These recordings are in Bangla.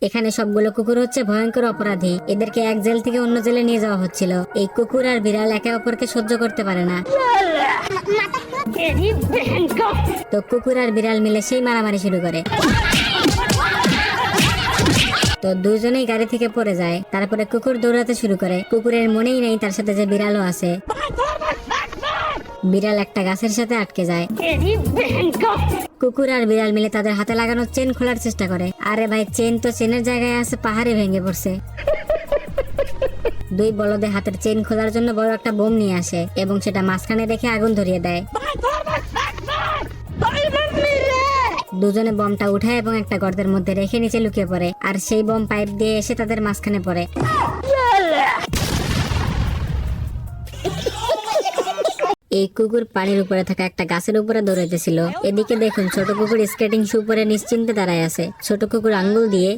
এখানে সবগুলো কুকুর হচ্ছে ভয়ঙ্কর অপরাধী, এদেরকে এক জেল থেকে অন্য জেলে নিয়ে যাওয়া হচ্ছিল। এই কুকুর আর বিড়াল একে অপরকে সহ্য করতে পারে না, তো কুকুর আর বিড়াল মিলে সেই মারামারি শুরু করে। তো দুজনেই গাড়ি থেকে পড়ে যায়। তারপরে কুকুর দৌড়াতে শুরু করে। কুকুরের মনেই নেই তার সাথে যে বিড়ালও আছে। বিড়াল একটা গাছের সাথে আটকে যায়। কুকুর আর বিড়াল মিলে তাদের হাতে লাগানো চেন খোলার চেষ্টা করে। আরে ভাই, চেন তো চেনের জায়গায় আছে, পাহাড়ে ভেঙে পড়ছে। দুই বলদে হাতের চেন খোলার জন্য বড় একটা বোম নিয়ে আসে এবং সেটা মাঝখানে রেখে আগুন ধরিয়ে দেয়। দুজনে বমটা উঠায় এবং একটা গর্তের মধ্যে রেখে নিচে লুকিয়ে পড়ে, আর সেই বম পাইপ দিয়ে এসে তাদের মাঝখানে পড়ে। এই কুকুর পানির উপরে থাকা একটা গাছের উপরে দৌড়াইতেছিল। এদিকে দেখুন ছোট কুকুর স্কেটিং শু পরে নিশ্চিন্তে দাঁড়ায় আছে। ছোট কুকুর আঙ্গুল দিয়ে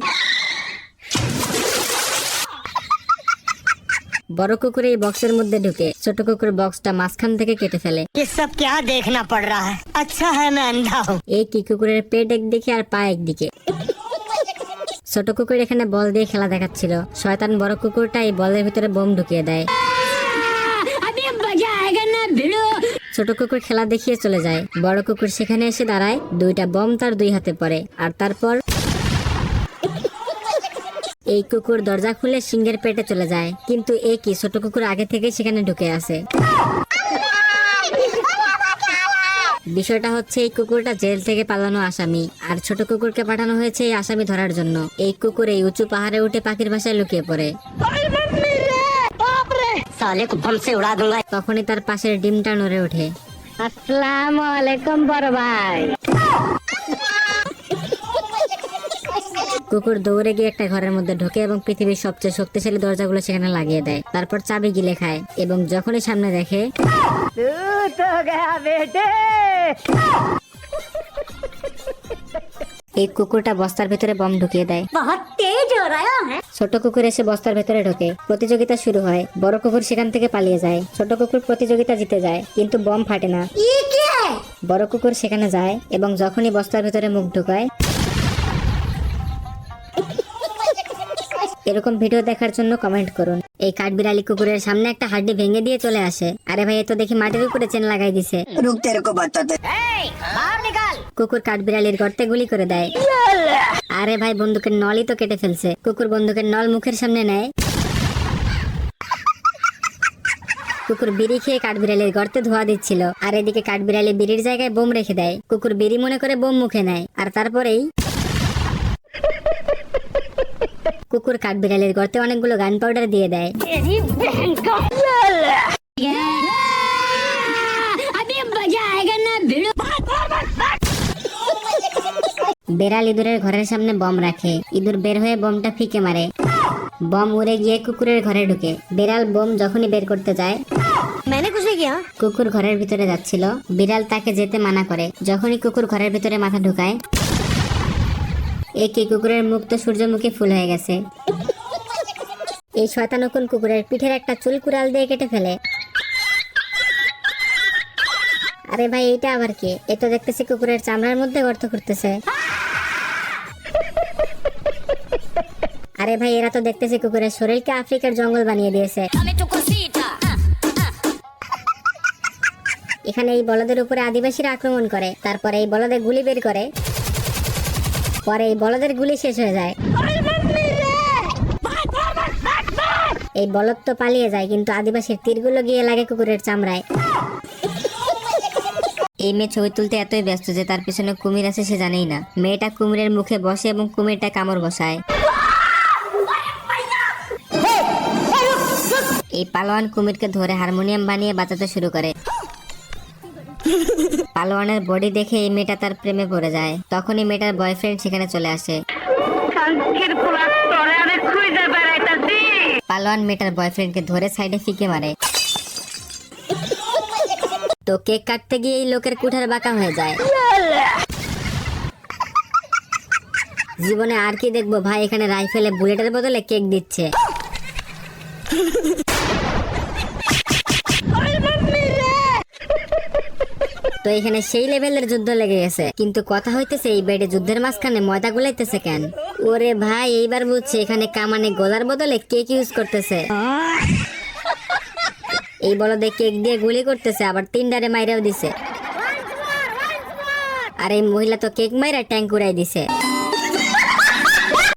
বড় কুকুর এই বক্সের মধ্যে ঢুকে ছোট কুকুর বক্সটা মাঝখান থেকে কেটে ফেলে। এই কি কুকুরের পেট একদিকে আর পা একদিকে। ছোট কুকুর এখানে বল দিয়ে খেলা দেখাচ্ছিল। শয়তান বড় কুকুরটা এই বলের ভিতরে বোম ঢুকিয়ে দেয়। ছোট কুকুর খেলা দেখিয়ে চলে যায়। বড় কুকুর সেখানে এসে দাঁড়ায়। দুইটা বম তার দুই হাতে পড়ে, আর তারপর এই কুকুর দরজা খুলে সিংহের পেটে চলে যায়। কিন্তু এ কি, ছোট কুকুর আগে থেকে সেখানে ঢুকে আছে। বিষয়টা হচ্ছে এই কুকুরটা জেল থেকে পালানো আসামি, আর ছোট কুকুরকে পাঠানো হয়েছে এই আসামি ধরার জন্য। এই কুকুর এই উঁচু পাহাড়ে উঠে পাখির বাসায় লুকিয়ে পড়ে। তখনই তার পাশের ডিমটা নড়ে ওঠে। আসসালামু আলাইকুম বড় ভাই। কুকুর দৌড়ে গিয়ে একটা ঘরের মধ্যে ঢোকে এবং পৃথিবীর সবচেয়ে শক্তিশালী দরজাগুলো সেখানে লাগিয়ে দেয়। তারপর চাবি গিলে খায় এবং যখনই সামনে দেখে এই কুকুরটা বস্তার ভিতরে বম ঢুকিয়ে দেয়। ছোট কুকুর এসে বস্তার ভিতরে ঢোকে। প্রতিযোগিতা শুরু হয়। বড় কুকুর সেখান থেকে পালিয়ে যায়। ছোট কুকুর প্রতিযোগিতা জিতে যায়, কিন্তু বম ফাটে না। বড় কুকুর সেখানে যায় এবং যখনই বস্তার ভিতরে মুখ ঢুকায়। এরকম ভিডিও দেখার জন্য কমেন্ট করুন। এই কাঠবিড়ালি কুকুরের সামনে একটা হাড্ডি ভেঙে দিয়ে চলে আসে। আরে ভাই, এ তো দেখি মাটির উপরে চেন লাগাই দিছে। কুকুর কাঠবিড়ালির গর্তে গুলি করে দেয়। আরে ভাই, বন্দুকের নলই তো কেটে ফেলছে। কুকুর বন্দুকের নল মুখের সামনে নেয়। কুকুর বিড়ি খেয়ে কাঠবিড়ালির গর্তে ধোয়া দিচ্ছিল, আর এদিকে কাঠবিড়ালি বিড়ির জায়গায় বোম রেখে দেয়। কুকুর বিড়ি মনে করে বোম মুখে নেয়, আর তারপরেই কুকুর কাঠবিড়ালির গর্তে অনেকগুলো গান পাউডার দিয়ে দেয়। বেড়াল ইঁদুরের ঘরের সামনে বম রাখে। ইঁদুর বের হয়ে বোমটা ফিকে মারে। বম উড়ে গিয়ে কুকুরের ঘরে ঢুকে। বেড়াল বোম যখনই বের করতে যায়, কুকুর ঘরের ভিতরে যাচ্ছিল। বিড়াল তাকে যেতে মানা করে। যখনই কুকুর ঘরের ভিতরে মাথা ঢুকায়, একই কুকুরের মুখ তো সূর্যমুখী ফুল হয়ে গেছে। এই শয়তানুকুন কুকুরের পিঠের একটা চুল কুড়াল দিয়ে কেটে ফেলে। আরে ভাই, এইটা আবার কি? এ তো দেখতেছি কুকুরের চামড়ার মধ্যে গর্ত করতেছে। আরে ভাই, এরা তো দেখতেছি কুকুরের শরীরকে আফ্রিকার জঙ্গল বানিয়ে দিয়েছে। এখানে এই বলদের উপরে আদিবাসীরা আক্রমণ করে। তারপরে এই বলদে গুলি বের করে। পরে এই বলদের গুলি শেষ হয়ে যায়। এই বলদ তো পালিয়ে যায়, কিন্তু আদিবাসীর তীরগুলো গিয়ে লাগে কুকুরের চামড়ায়। এই মেয়ে ছবি তুলতে এতই ব্যস্ত যে তার পিছনে কুমির আছে সে জানেই না। মেয়েটা কুমিরের মুখে বসে এবং কুমিরটা কামড় বসায়। এই পালোয়ান কুমিরকে ধরে হারমোনিয়াম বানিয়ে বাজাতে শুরু করে। পালোয়ানের বডি দেখে এই মেয়েটা তার প্রেমে পড়ে যায়। তখনই মেয়েটার বয়ফ্রেন্ড সেখানে চলে আসে। পালোয়ান মেয়েটার বয়ফ্রেন্ডকে ধরে সাইডে ফিকে মারে। তো কেক কাটতে গিয়ে এই লোকের কুঠার বাঁকা হয়ে যায়। জীবনে আর কি দেখবো ভাই, এখানে রাইফেলে বুলেটের বদলে কেক দিচ্ছে। তো এখানে সেই লেভেলের যুদ্ধ লেগে গেছে, কিন্তু কথা হইতেছে এই বেডে যুদ্ধের মাঝখানে ময়দা গুলাইতেছে কেন? ওরে ভাই এইবার বুঝছি এখানে কামানে গোলার বদলে কেক ইউজ করতেছে। এই বলদে কেক দিয়ে গুলি করতেছে, আবার 3টারে মাইরাও দিছে। আর এই মহিলা তো কেক মাইরা ট্যাঙ্ক উড়াই দিছে।